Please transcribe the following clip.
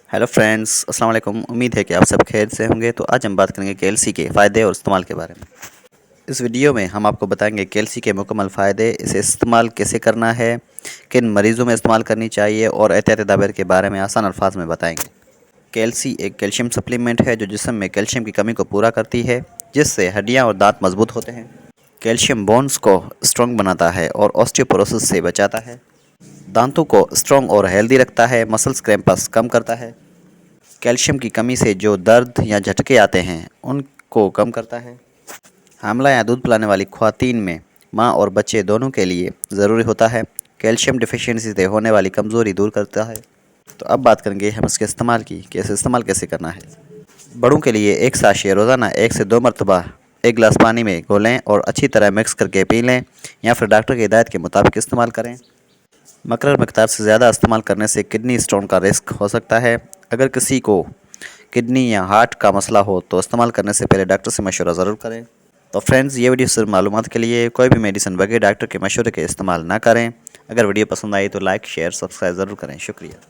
Hello friends, अस्सलाम वालेकुम। उम्मीद है कि आप सब खैर से होंगे। तो आज हम बात करेंगे कैल्सी के फ़ायदे और इस्तेमाल के बारे में। इस वीडियो में हम आपको बताएंगे कैल्सी के मुकम्मल फ़ायदे, इसे इस्तेमाल कैसे करना है, किन मरीज़ों में इस्तेमाल करनी चाहिए और एहतियाती तदाबीर के बारे में आसान अल्फाज में बताएंगे। कैल्सी एक कैल्शियम सप्लीमेंट है जो जिस्म में कैल्शियम की कमी को पूरा करती है, जिससे हड्डियाँ और दांत मजबूत होते हैं। कैल्शियम बोन्स को स्ट्रॉन्ग बनाता है और ऑस्टियोपोरोसिस से बचाता है। दांतों को स्ट्रॉन्ग और हेल्दी रखता है, मसल्स क्रैम्पस कम करता है। कैल्शियम की कमी से जो दर्द या झटके आते हैं उनको कम करता है। हामला या दूध पिलाने वाली ख्वातीन में माँ और बच्चे दोनों के लिए ज़रूरी होता है। कैल्शियम डिफिशिएंसी से होने वाली कमज़ोरी दूर करता है। तो अब बात करेंगे हम इसके इस्तेमाल की, कि इसे इस्तेमाल कैसे करना है। बड़ों के लिए एक साशे रोज़ाना 1 से 2 मरतबा 1 गिलास पानी में घोलें और अच्छी तरह मिक्स करके पी लें, या फिर डॉक्टर की हिदायत के मुताबिक इस्तेमाल करें। मकरर मकदार से ज़्यादा इस्तेमाल करने से किडनी स्टोन का रिस्क हो सकता है। अगर किसी को किडनी या हार्ट का मसला हो तो इस्तेमाल करने से पहले डॉक्टर से मशवरा ज़रूर करें। तो फ्रेंड्स, ये वीडियो सिर्फ मालूमात के लिए, कोई भी मेडिसिन बगैर डॉक्टर के मशवरे के इस्तेमाल ना करें। अगर वीडियो पसंद आई तो लाइक, शेयर, सब्सक्राइब ज़रूर करें। शुक्रिया।